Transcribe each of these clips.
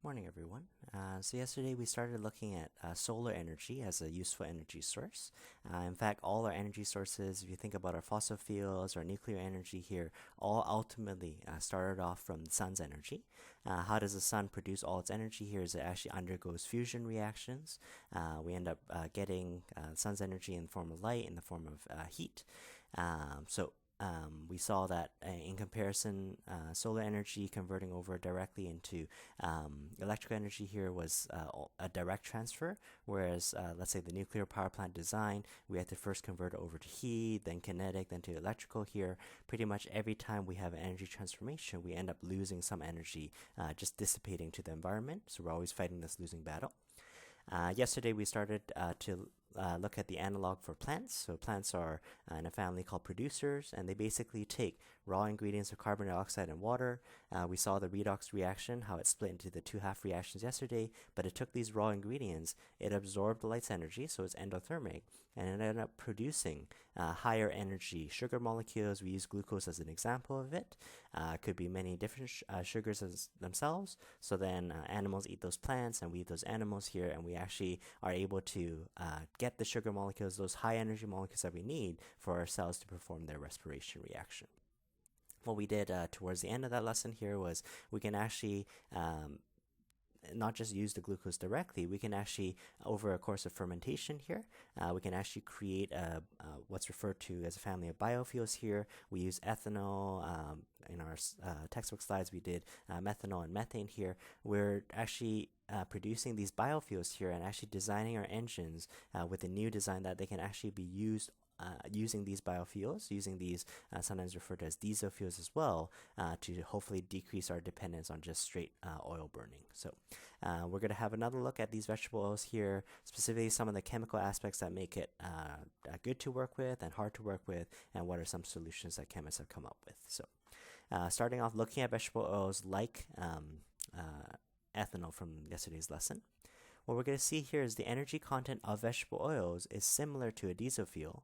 Morning, everyone. So yesterday we started looking at solar energy as a useful energy source. In fact, all our energy sources, if you think about our fossil fuels, our nuclear energy here, all ultimately started off from the sun's energy. How does the sun produce all its energy here? Is it actually undergoes fusion reactions. We end up getting sun's energy in the form of light, in the form of heat. We saw that in comparison, solar energy converting over directly into electrical energy here was a direct transfer, whereas let's say the nuclear power plant design, we had to first convert it over to heat, then kinetic, then to electrical here. Pretty much every time we have an energy transformation, we end up losing some energy, just dissipating to the environment. So we're always fighting this losing battle. Yesterday we started to look at the analog for plants. So plants are in a family called producers, and they basically take raw ingredients of carbon dioxide and water. We saw the redox reaction, how it split into the two half reactions yesterday, but it took these raw ingredients, it absorbed the light's energy, so it's endothermic, and it ended up producing higher energy sugar molecules. We use glucose as an example of it. Could be many different sugars themselves. So then animals eat those plants, and we eat those animals here, and we actually are able to get the sugar molecules, those high energy molecules that we need for our cells to perform their respiration reaction. What we did towards the end of that lesson here was we can actually not just use the glucose directly, we can actually, over a course of fermentation here, we can actually create what's referred to as a family of biofuels here. We use ethanol. In our textbook slides, we did methanol and methane here. We're actually producing these biofuels here and actually designing our engines with a new design that they can actually be used using these biofuels, using these sometimes referred to as diesel fuels as well, to hopefully decrease our dependence on just straight oil burning. So we're going to have another look at these vegetable oils here, specifically some of the chemical aspects that make it good to work with and hard to work with, and what are some solutions that chemists have come up with. So starting off looking at vegetable oils like ethanol from yesterday's lesson. What we're going to see here is the energy content of vegetable oils is similar to a diesel fuel,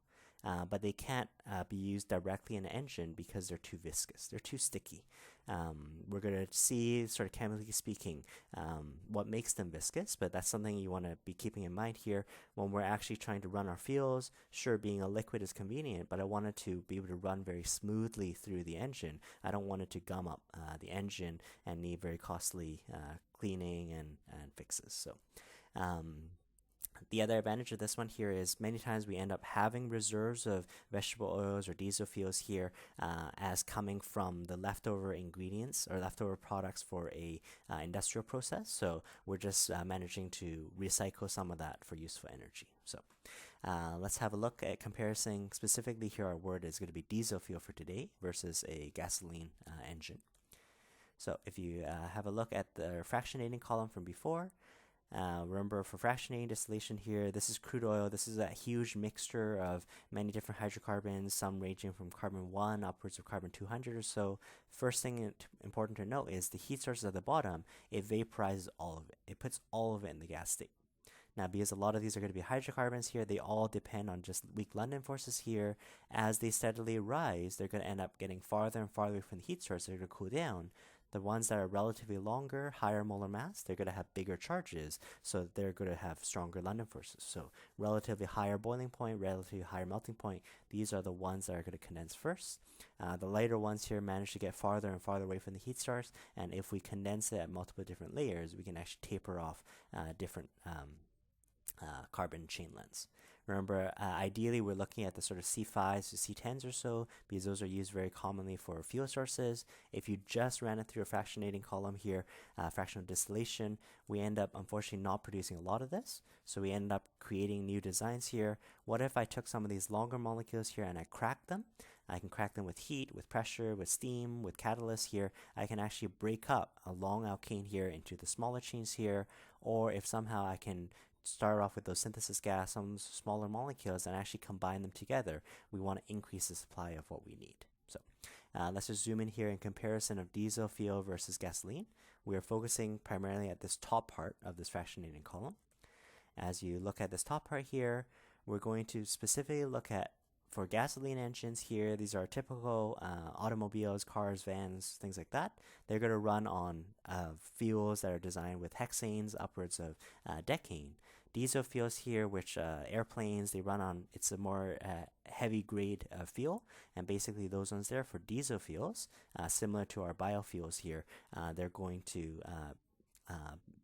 but they can't be used directly in an engine because they're too viscous. They're too sticky. We're going to see, sort of chemically speaking, what makes them viscous, but that's something you want to be keeping in mind here when we're actually trying to run our fuels. Sure, being a liquid is convenient, but I want it to be able to run very smoothly through the engine. I don't want it to gum up the engine and need very costly cleaning and fixes. So the other advantage of this one here is many times we end up having reserves of vegetable oils or diesel fuels here as coming from the leftover ingredients or leftover products for a industrial process. So we're just managing to recycle some of that for useful energy. So let's have a look at comparison. Specifically here, our word is going to be diesel fuel for today versus a gasoline engine. So if you have a look at the fractionating column from before, remember for fractionating distillation here, this is crude oil. This is a huge mixture of many different hydrocarbons, some ranging from carbon 1 upwards of carbon 200 or so. First thing important to note is the heat sources at the bottom, it vaporizes all of it. It puts all of it in the gas state. Now, because a lot of these are going to be hydrocarbons here, they all depend on just weak London forces here. As they steadily rise, they're going to end up getting farther and farther from the heat source. They're going to cool down. The ones that are relatively longer, higher molar mass, they're going to have bigger charges, so they're going to have stronger London forces. So relatively higher boiling point, relatively higher melting point, these are the ones that are going to condense first. The lighter ones here manage to get farther and farther away from the heat source, and if we condense it at multiple different layers, we can actually taper off different carbon chain lengths. Remember, ideally, we're looking at the sort of C5s to C10s or so, because those are used very commonly for fuel sources. If you just ran it through a fractionating column here, fractional distillation, we end up, unfortunately, not producing a lot of this. So we end up creating new designs here. What if I took some of these longer molecules here and I cracked them? I can crack them with heat, with pressure, with steam, with catalyst here. I can actually break up a long alkane here into the smaller chains here, or if somehow I can start off with those synthesis gas, some smaller molecules, and actually combine them together, we want to increase the supply of what we need. So let's just zoom in here in comparison of diesel fuel versus gasoline. We are focusing primarily at this top part of this fractionating column. As you look at this top part here, we're going to specifically look at for gasoline engines here, these are typical automobiles, cars, vans, things like that. They're going to run on fuels that are designed with hexanes upwards of decane. Diesel fuels here, which airplanes, they run on, it's a more heavy grade fuel, and basically those ones there for diesel fuels, similar to our biofuels here, they're going to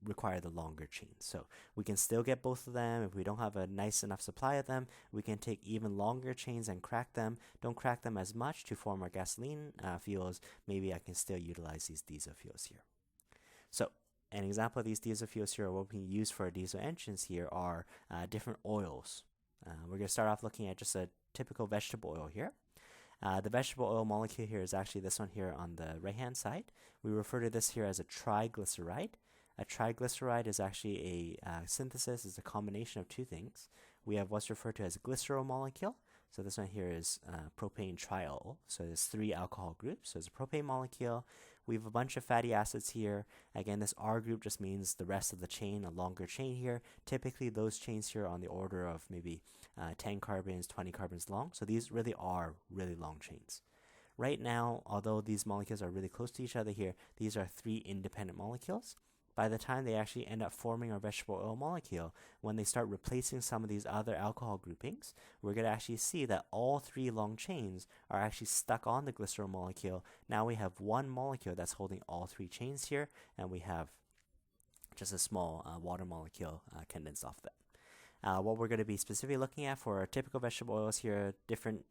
require the longer chains. So we can still get both of them. If we don't have a nice enough supply of them, we can take even longer chains and crack them. Don't crack them as much to form our gasoline fuels. Maybe I can still utilize these diesel fuels here. So an example of these diesel fuels here, what we can use for our diesel engines here are different oils. We're going to start off looking at just a typical vegetable oil here. The vegetable oil molecule here is actually this one here on the right-hand side. We refer to this here as a triglyceride. A triglyceride is actually a synthesis, is a combination of two things. We have what's referred to as a glycerol molecule. So this one here is propane triol. So there's 3 alcohol groups. So it's a propane molecule. We have a bunch of fatty acids here. Again, this R group just means the rest of the chain, a longer chain here. Typically, those chains here are on the order of maybe 10 carbons, 20 carbons long. So these really are really long chains. Right now, although these molecules are really close to each other here, these are 3 independent molecules. By the time they actually end up forming our vegetable oil molecule, when they start replacing some of these other alcohol groupings, we're going to actually see that all 3 long chains are actually stuck on the glycerol molecule. Now we have one molecule that's holding all 3 chains here, and we have just a small water molecule condensed off that. What we're going to be specifically looking at for our typical vegetable oils here, different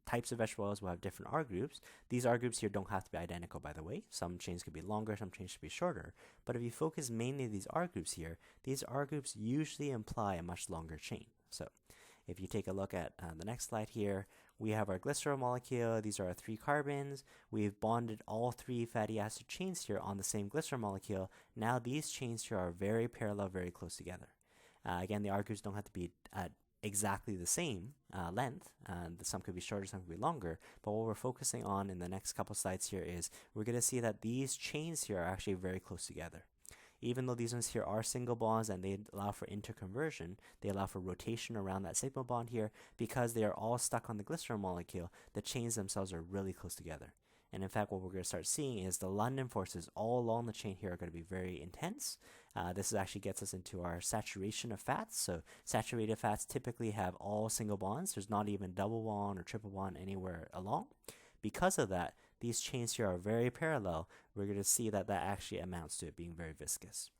types of vegetable oils will have different R groups. These R groups here don't have to be identical, by the way. Some chains could be longer, some chains should be shorter. But if you focus mainly on these R groups here, these R groups usually imply a much longer chain. So if you take a look at the next slide here, we have our glycerol molecule. These are our 3 carbons. We've bonded all 3 fatty acid chains here on the same glycerol molecule. Now these chains here are very parallel, very close together. Again, the R groups don't have to be exactly the same length. Some could be shorter, some could be longer. But what we're focusing on in the next couple slides here is we're going to see that these chains here are actually very close together. Even though these ones here are single bonds and they allow for interconversion, they allow for rotation around that sigma bond here, because they are all stuck on the glycerol molecule, the chains themselves are really close together. And in fact, what we're going to start seeing is the London forces all along the chain here are going to be very intense. This actually gets us into our saturation of fats. So saturated fats typically have all single bonds. There's not even double bond or triple bond anywhere along. Because of that, these chains here are very parallel. We're going to see that that actually amounts to it being very viscous.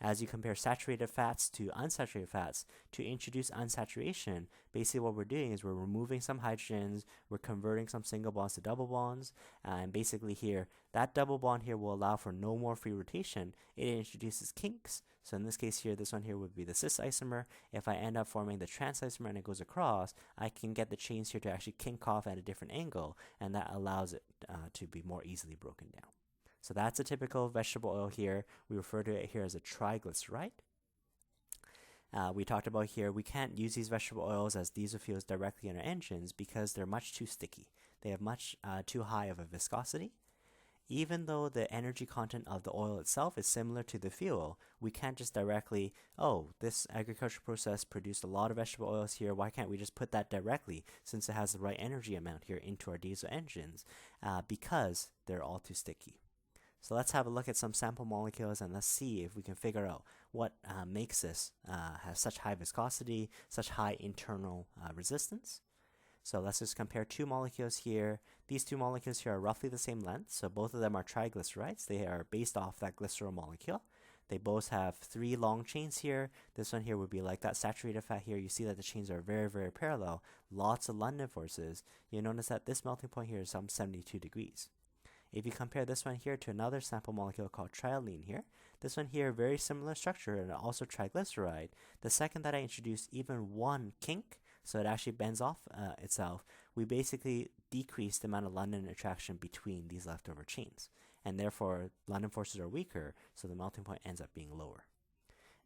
As you compare saturated fats to unsaturated fats, to introduce unsaturation, basically what we're doing is we're removing some hydrogens, we're converting some single bonds to double bonds, and basically here, that double bond here will allow for no more free rotation. It introduces kinks. So in this case here, this one here would be the cis isomer. If I end up forming the trans isomer and it goes across, I can get the chains here to actually kink off at a different angle, and that allows it to be more easily broken down. So that's a typical vegetable oil here. We refer to it here as a triglyceride. We talked about here, we can't use these vegetable oils as diesel fuels directly in our engines because they're much too sticky. They have much too high of a viscosity. Even though the energy content of the oil itself is similar to the fuel, we can't just directly, this agricultural process produced a lot of vegetable oils here, why can't we just put that directly, since it has the right energy amount here, into our diesel engines, because they're all too sticky. So let's have a look at some sample molecules and let's see if we can figure out what makes this have such high viscosity, such high internal resistance. So let's just compare 2 molecules here. These 2 molecules here are roughly the same length, so both of them are triglycerides. They are based off that glycerol molecule. They both have 3 long chains here. This one here would be like that saturated fat here. You see that the chains are very, very parallel. Lots of London forces. You notice that this melting point here is some 72 degrees. If you compare this one here to another sample molecule called trialine here, this one here, very similar structure and also triglyceride. The second that I introduce even one kink, so it actually bends off itself, we basically decrease the amount of London attraction between these leftover chains. And therefore, London forces are weaker, so the melting point ends up being lower.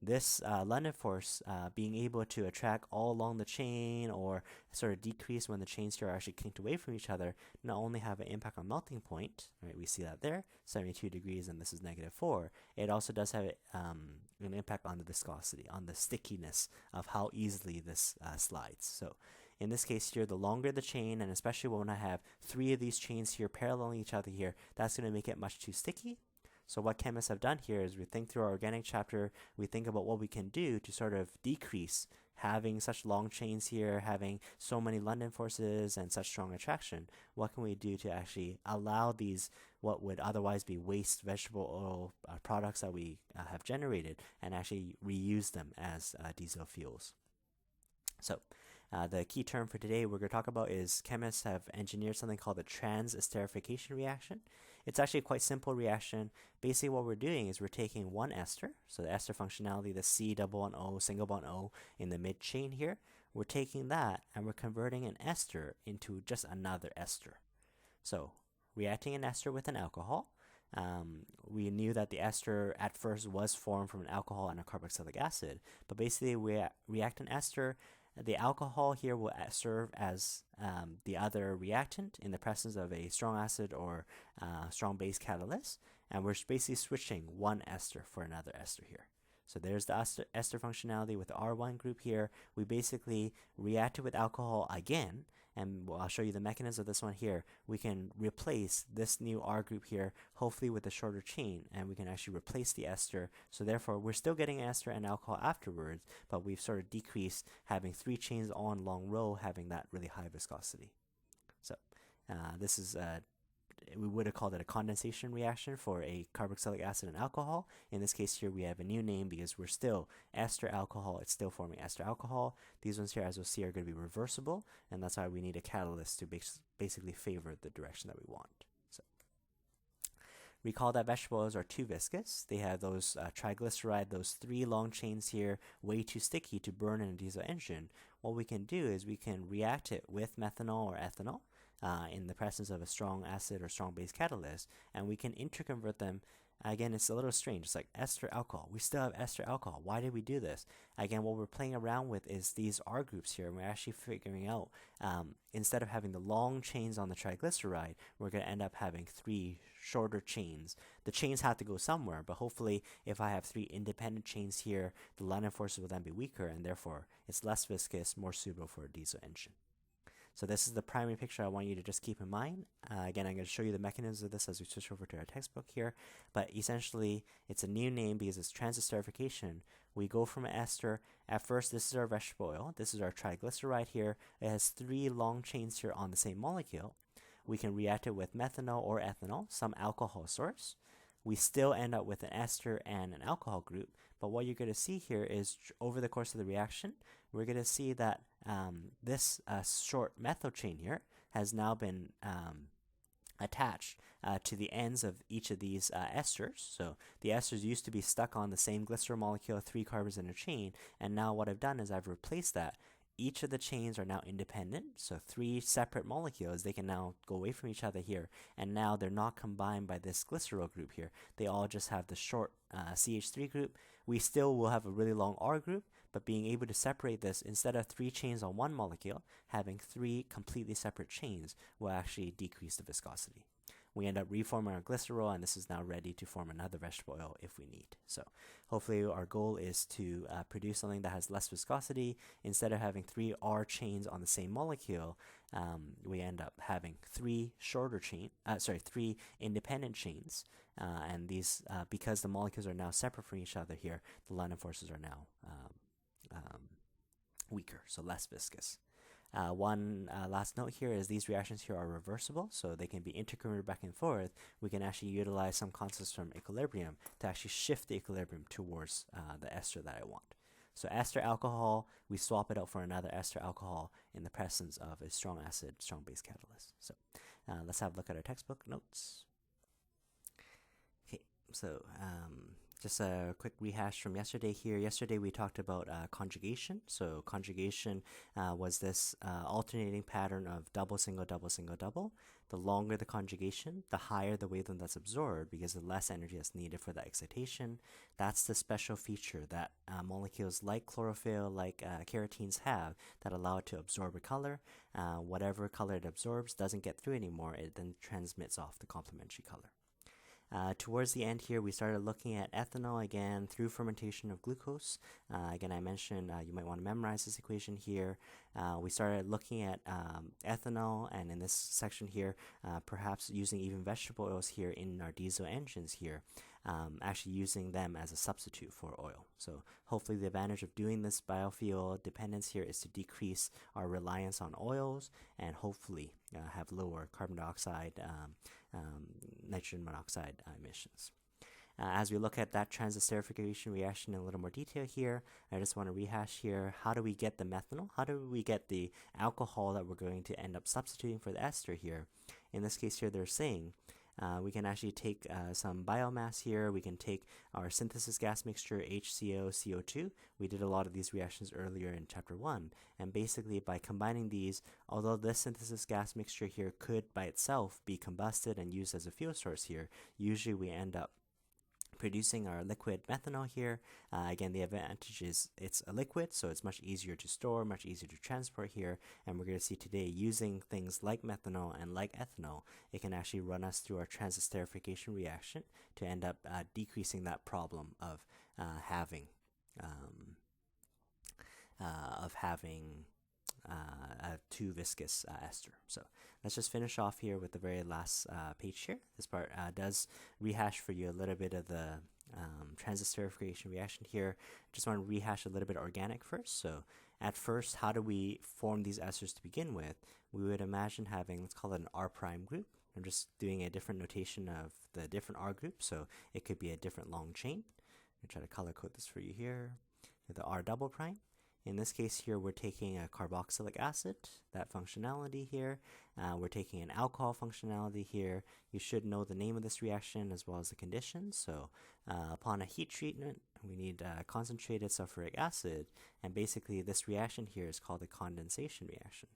This London force being able to attract all along the chain or sort of decrease when the chains here are actually kinked away from each other, not only have an impact on melting point, right? We see that there, 72 degrees, and this is -4. It also does have an impact on the viscosity, on the stickiness of how easily this slides. So in this case here, the longer the chain, and especially when I have 3 of these chains here paralleling each other here, that's going to make it much too sticky. So what chemists have done here is we think through our organic chapter, we think about what we can do to sort of decrease having such long chains here, having so many London forces and such strong attraction. What can we do to actually allow these, what would otherwise be waste vegetable oil products that we have generated, and actually reuse them as diesel fuels? So the key term for today we're going to talk about is chemists have engineered something called the transesterification reaction. It's actually a quite simple reaction. Basically what we're doing is we're taking one ester, so the ester functionality, the C double bond O, single bond O in the mid chain here, we're taking that and we're converting an ester into just another ester. So reacting an ester with an alcohol, we knew that the ester at first was formed from an alcohol and a carboxylic acid, but basically we react an ester. The alcohol here will serve as the other reactant in the presence of a strong acid or strong base catalyst, and we're basically switching one ester for another ester here. So there's the ester functionality with the R1 group here. We basically reacted with alcohol again, and I'll show you the mechanism of this one here. We can replace this new R group here, hopefully with a shorter chain, and we can actually replace the ester. So therefore, we're still getting ester and alcohol afterwards, but we've sort of decreased having 3 chains on long row, having that really high viscosity. So this is we would have called it a condensation reaction for a carboxylic acid and alcohol. In this case here, we have a new name because we're still ester alcohol. It's still forming ester alcohol. These ones here, as we'll see, are going to be reversible, and that's why we need a catalyst to basically favor the direction that we want. So recall that vegetable oils are too viscous. They have those triglyceride, those 3 long chains here, way too sticky to burn in a diesel engine. What we can do is we can react it with methanol or ethanol, in the presence of a strong acid or strong base catalyst, and we can interconvert them. Again, it's a little strange. It's like ester alcohol. We still have ester alcohol. Why did we do this? Again, what we're playing around with is these R groups here, and we're actually figuring out, instead of having the long chains on the triglyceride, we're going to end up having 3 shorter chains. The chains have to go somewhere, but hopefully if I have 3 independent chains here, the London forces will then be weaker, and therefore it's less viscous, more suitable for a diesel engine. So this is the primary picture I want you to just keep in mind. Again, I'm going to show you the mechanisms of this as we switch over to our textbook here. But essentially, it's a new name because it's transesterification. We go from an ester. At first, this is our vegetable oil. This is our triglyceride here. It has 3 long chains here on the same molecule. We can react it with methanol or ethanol, some alcohol source. We still end up with an ester and an alcohol group. But what you're going to see here is over the course of the reaction, we're going to see that this short methyl chain here has now been attached to the ends of each of these esters. So the esters used to be stuck on the same glycerol molecule, 3 carbons in a chain, and now what I've done is I've replaced that. Each of the chains are now independent, so 3 separate molecules. They can now go away from each other here, and now they're not combined by this glycerol group here. They all just have the short CH3 group. We still will have a really long R group, but being able to separate this, instead of 3 chains on one molecule, having 3 completely separate chains will actually decrease the viscosity. We end up reforming our glycerol, and this is now ready to form another vegetable oil if we need. So hopefully our goal is to produce something that has less viscosity. Instead of having 3 R chains on the same molecule, we end up having 3 3 independent chains. And these, because the molecules are now separate from each other here, the London forces are now weaker, so less viscous. One last note here is these reactions here are reversible, so they can be interconverted back and forth. We can actually utilize some concepts from equilibrium to actually shift the equilibrium towards the ester that I want. So ester alcohol, we swap it out for another ester alcohol in the presence of a strong acid, strong base catalyst. So let's have a look at our textbook notes. Okay, so just a quick rehash from yesterday here. Yesterday we talked about conjugation. So conjugation was this alternating pattern of double, single, double, single, double. The longer the conjugation, the higher the wavelength that's absorbed because the less energy is needed for the excitation. That's the special feature that molecules like chlorophyll, like carotenes have that allow it to absorb a color. Whatever color it absorbs doesn't get through anymore. It then transmits off the complementary color. Towards the end here, we started looking at ethanol again through fermentation of glucose. Again, I mentioned you might want to memorize this equation here. We started looking at ethanol, and in this section here, perhaps using even vegetable oils here in our diesel engines here, actually using them as a substitute for oil. So hopefully the advantage of doing this biofuel dependence here is to decrease our reliance on oils and hopefully have lower carbon dioxide, nitrogen monoxide emissions. As we look at that transesterification reaction in a little more detail here, I just want to rehash here, how do we get the methanol? How do we get the alcohol that we're going to end up substituting for the ester here? In this case here, they're saying we can actually take some biomass here. We can take our synthesis gas mixture, HCO, CO2. We did a lot of these reactions earlier in chapter 1. And basically by combining these, although this synthesis gas mixture here could by itself be combusted and used as a fuel source here, usually we end up producing our liquid methanol here. Again, the advantage is it's a liquid, so it's much easier to store, much easier to transport here. And we're going to see today, using things like methanol and like ethanol, it can actually run us through our transesterification reaction to end up decreasing that problem of having a too viscous ester. So let's just finish off here with the very last page here. This part does rehash for you a little bit of the transesterification reaction here. Just want to rehash a little bit organic first. So at first, how do we form these esters to begin with? We would imagine having, let's call it an R prime group. I'm just doing a different notation of the different R groups, so it could be a different long chain. I'll try to color code this for you here. The R double prime. In this case here, we're taking a carboxylic acid, that functionality here. We're taking an alcohol functionality here. You should know the name of this reaction as well as the conditions. So upon a heat treatment, we need concentrated sulfuric acid. And basically this reaction here is called a condensation reaction.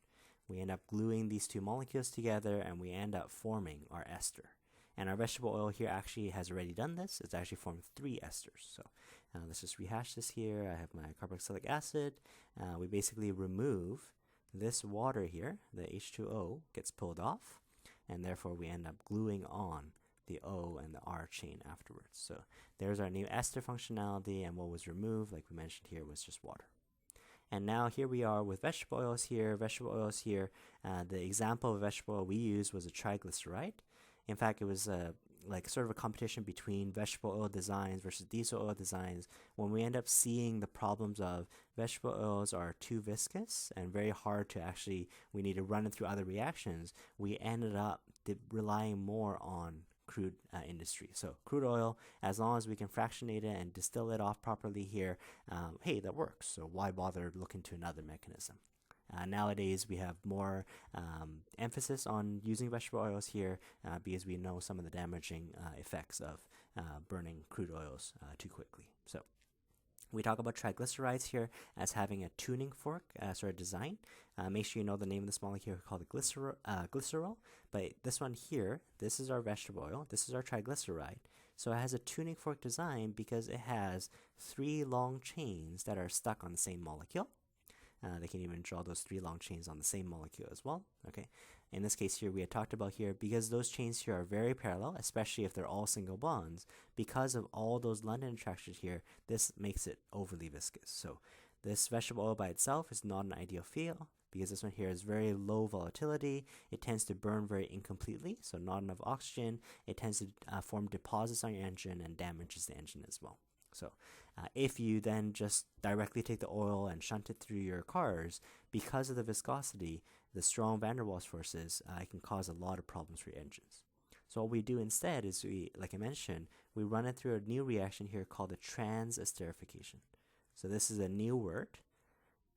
We end up gluing these two molecules together and we end up forming our ester. And our vegetable oil here actually has already done this. It's actually formed 3 esters. So let's just rehash this here. I have my carboxylic acid. We basically remove this water here. The H2O gets pulled off, and therefore we end up gluing on the O and the R chain afterwards. So there's our new ester functionality, and what was removed, like we mentioned here, was just water. And now here we are with vegetable oils here. The example of vegetable oil we used was a triglyceride. In fact, it was like sort of a competition between vegetable oil designs versus diesel oil designs. When we end up seeing the problems of vegetable oils are too viscous and very hard to actually, we need to run it through other reactions, we ended up relying more on crude industry. So crude oil, as long as we can fractionate it and distill it off properly here, hey, that works. So why bother looking to another mechanism? Nowadays, we have more emphasis on using vegetable oils here because we know some of the damaging effects of burning crude oils too quickly. So we talk about triglycerides here as having a tuning fork sort of design. Make sure you know the name of this molecule called the glycerol. But this one here, this is our vegetable oil. This is our triglyceride. So it has a tuning fork design because it has 3 long chains that are stuck on the same molecule. They can even draw those 3 long chains on the same molecule as well. Okay. In this case here, we had talked about here, because those chains here are very parallel, especially if they're all single bonds, because of all those London attractions here, this makes it overly viscous. So this vegetable oil by itself is not an ideal fuel because this one here is very low volatility. It tends to burn very incompletely, so not enough oxygen. It tends to form deposits on your engine and damages the engine as well. So if you then just directly take the oil and shunt it through your cars, because of the viscosity, the strong van der Waals forces, it can cause a lot of problems for your engines. So what we do instead is like I mentioned, we run it through a new reaction here called the transesterification. So this is a new word,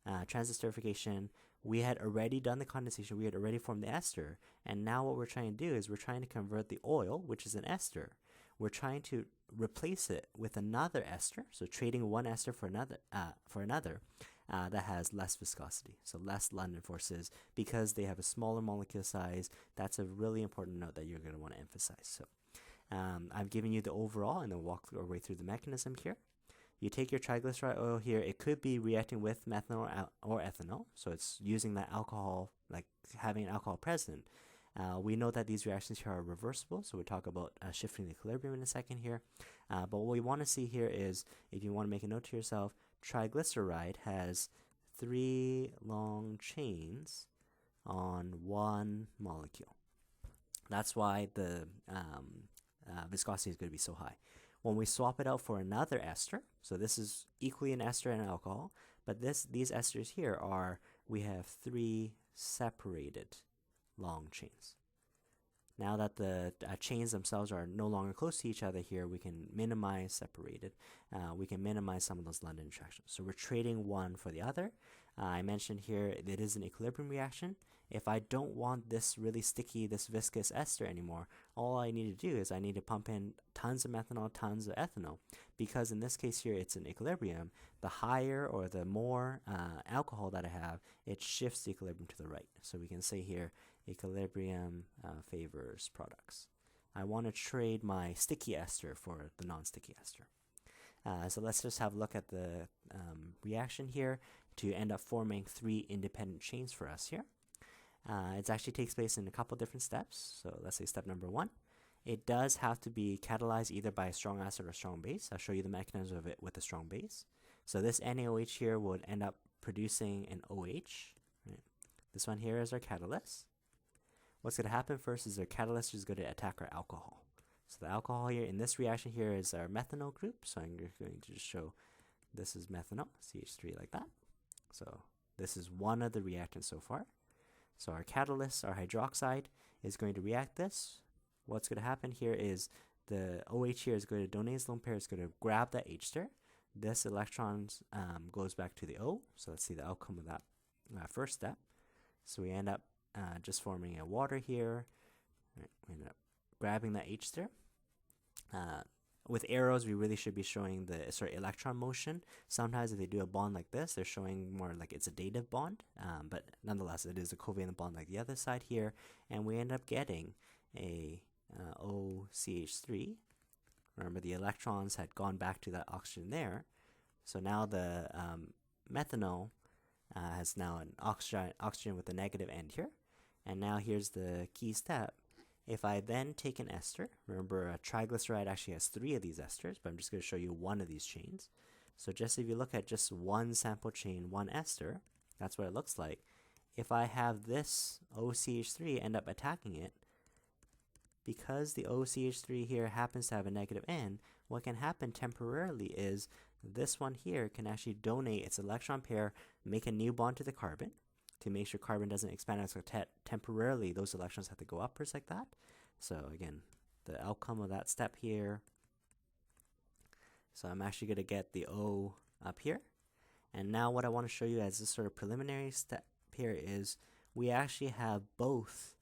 transesterification. We had already done the condensation, we had already formed the ester, and now what we're trying to do is we're trying to convert the oil, which is an ester, we're trying to replace it with another ester, so trading one ester for another that has less viscosity, so less London forces, because they have a smaller molecule size. That's a really important note that you're going to want to emphasize. So I've given you the overall, and then walk our way through the mechanism here. You take your triglyceride oil here. It could be reacting with methanol or ethanol, so it's using that alcohol, like having an alcohol present. We know that these reactions here are reversible, so we'll talk about shifting the equilibrium in a second here. But what we want to see here is, if you want to make a note to yourself, triglyceride has 3 long chains on one molecule. That's why the viscosity is going to be so high. When we swap it out for another ester, so this is equally an ester and an alcohol, but these esters here we have 3 separated long chains. Now that the chains themselves are no longer close to each other here, we can minimize separated. We can minimize some of those London interactions. So we're trading one for the other. I mentioned here it is an equilibrium reaction. If I don't want this really sticky, this viscous ester anymore, all I need to do is I need to pump in tons of methanol, tons of ethanol. Because in this case here, it's an equilibrium. The higher or the more alcohol that I have, it shifts the equilibrium to the right. So we can say here, equilibrium favors products. I want to trade my sticky ester for the non-sticky ester. So let's just have a look at the reaction here to end up forming 3 independent chains for us here. It actually takes place in a couple different steps. So let's say step number 1. It does have to be catalyzed either by a strong acid or a strong base. I'll show you the mechanism of it with a strong base. So this NaOH here would end up producing an OH. Right? This one here is our catalyst. What's going to happen first is our catalyst is going to attack our alcohol. So the alcohol here in this reaction here is our methanol group. So I'm going to just show this is methanol, CH3 like that. So this is one of the reactants so far. So our catalyst, our hydroxide, is going to react this. What's going to happen here is the OH here is going to donate its lone pair. It's going to grab that H there. This electron goes back to the O. So let's see the outcome of that first step. So we end up just forming a water here. Right, we end up grabbing that H there. With arrows, we really should be showing the electron motion. Sometimes if they do a bond like this, they're showing more like it's a dative bond. But nonetheless, it is a covalent bond like the other side here. And we end up getting a OCH3. Remember, the electrons had gone back to that oxygen there. So now the methanol has now an oxygen with a negative end here. And now here's the key step. If I then take an ester, remember a triglyceride actually has 3 of these esters, but I'm just going to show you one of these chains. So just if you look at just one sample chain, one ester, that's what it looks like. If I have this OCH3 end up attacking it, because the OCH3 here happens to have a negative N, what can happen temporarily is this one here can actually donate its electron pair, make a new bond to the carbon, to make sure carbon doesn't expand. So temporarily, those electrons have to go upwards like that. So again, the outcome of that step here. So I'm actually going to get the O up here. And now what I want to show you as this sort of preliminary step here is we actually have both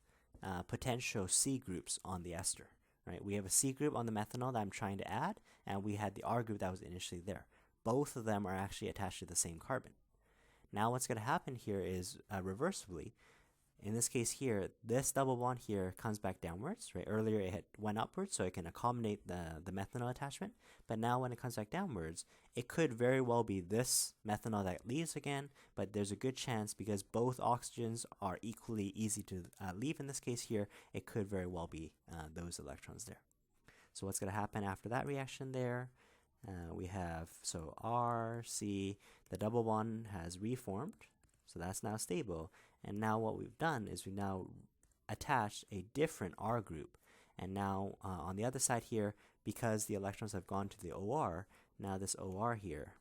potential C groups on the ester. Right? We have a C group on the methanol that I'm trying to add, and we had the R group that was initially there. Both of them are actually attached to the same carbon. Now what's going to happen here is reversibly, in this case here, this double bond here comes back downwards. Right? Earlier it had went upwards so it can accommodate the methanol attachment, but now when it comes back downwards, it could very well be this methanol that leaves again, but there's a good chance because both oxygens are equally easy to leave in this case here, it could very well be those electrons there. So what's going to happen after that reaction there? We have, so R, C, the double bond has reformed, so that's now stable. And now what we've done is we've now attached a different R group. And now on the other side here, because the electrons have gone to the OR, now this OR here,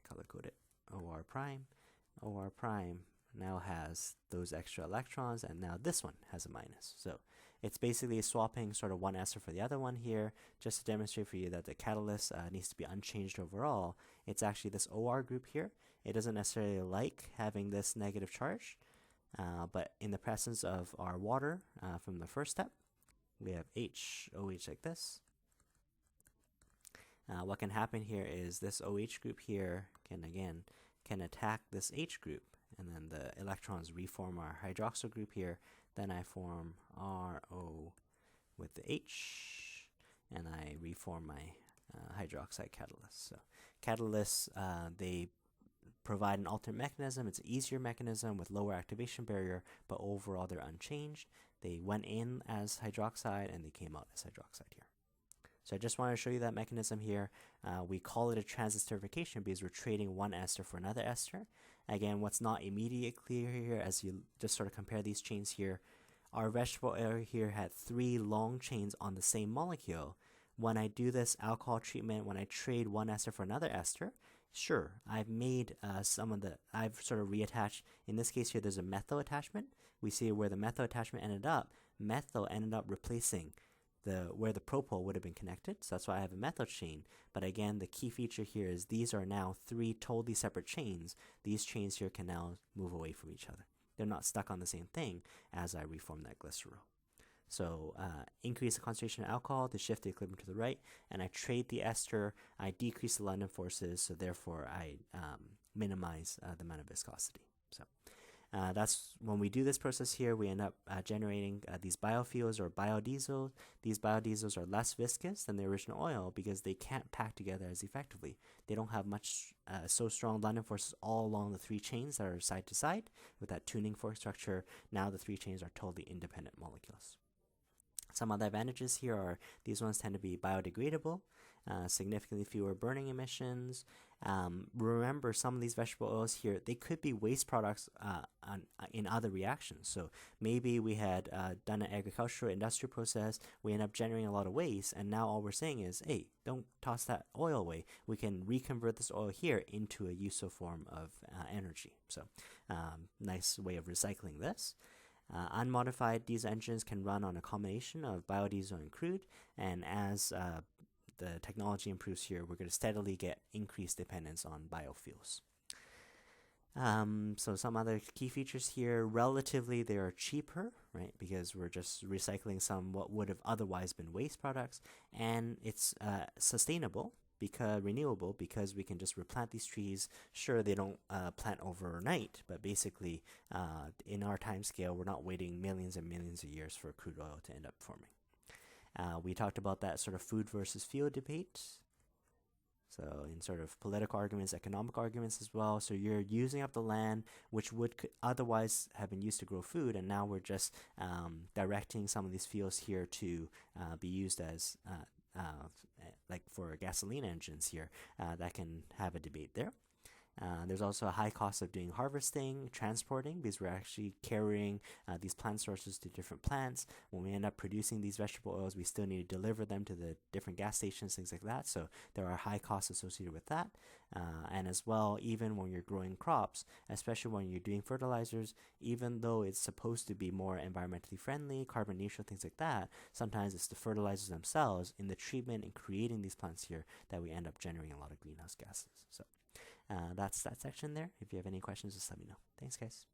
color coded, OR prime now has those extra electrons, and now this one has a minus. So it's basically swapping sort of one ester for the other one here, just to demonstrate for you that the catalyst needs to be unchanged overall. It's actually this OR group here. It doesn't necessarily like having this negative charge, but in the presence of our water from the first step, we have OH like this. What can happen here is this OH group here can attack this H group, and then the electrons reform our hydroxyl group here. Then I form RO with the H, and I reform my hydroxide catalyst. So catalysts, they provide an alternate mechanism. It's an easier mechanism with lower activation barrier, but overall they're unchanged. They went in as hydroxide and they came out as hydroxide here. So I just want to show you that mechanism here. We call it a transesterification because we're trading one ester for another ester. Again, what's not immediately clear here as you just sort of compare these chains here, our vegetable oil here had 3 long chains on the same molecule. When I do this alcohol treatment, when I trade one ester for another ester, sure, I've made I've sort of reattached. In this case here, there's a methyl attachment. We see where the methyl attachment ended up. Methyl ended up replacing where the propyl would have been connected, so that's why I have a methyl chain. But again, the key feature here is these are now 3 totally separate chains. These chains here can now move away from each other. They're not stuck on the same thing as I reform that glycerol. So increase the concentration of alcohol to shift the equilibrium to the right, and I trade the ester. I decrease the London forces, so therefore I minimize the amount of viscosity. So that's when we do this process here, we end up generating these biofuels or biodiesel. These biodiesels are less viscous than the original oil because they can't pack together as effectively. They don't have much so strong London forces all along the 3 chains that are side to side with that tuning fork structure. Now the 3 chains are totally independent molecules. Some other advantages here are these ones tend to be biodegradable, significantly fewer burning emissions. Remember, some of these vegetable oils here, they could be waste products in other reactions. So maybe we had done an agricultural industrial process, we end up generating a lot of waste, and now all we're saying is, hey, don't toss that oil away. We can reconvert this oil here into a useful form of energy. So nice way of recycling this. Unmodified diesel engines can run on a combination of biodiesel and crude, and as the technology improves here, we're going to steadily get increased dependence on biofuels. So some other key features here, relatively they are cheaper, right, because we're just recycling some what would have otherwise been waste products, and it's sustainable, because renewable, because we can just replant these trees. Sure, they don't plant overnight, but basically in our time scale, we're not waiting millions and millions of years for crude oil to end up forming. We talked about that sort of food versus fuel debate. So in sort of political arguments, economic arguments as well. So you're using up the land which would otherwise have been used to grow food, and now we're just directing some of these fuels here to be used as like for gasoline engines here. That can have a debate there. There's also a high cost of doing harvesting, transporting, because we're actually carrying these plant sources to different plants. When we end up producing these vegetable oils, we still need to deliver them to the different gas stations, things like that. So there are high costs associated with that. And as well, even when you're growing crops, especially when you're doing fertilizers, even though it's supposed to be more environmentally friendly, carbon neutral, things like that, sometimes it's the fertilizers themselves in the treatment and creating these plants here that we end up generating a lot of greenhouse gases. So that's that section there. If you have any questions, just let me know. Thanks, guys.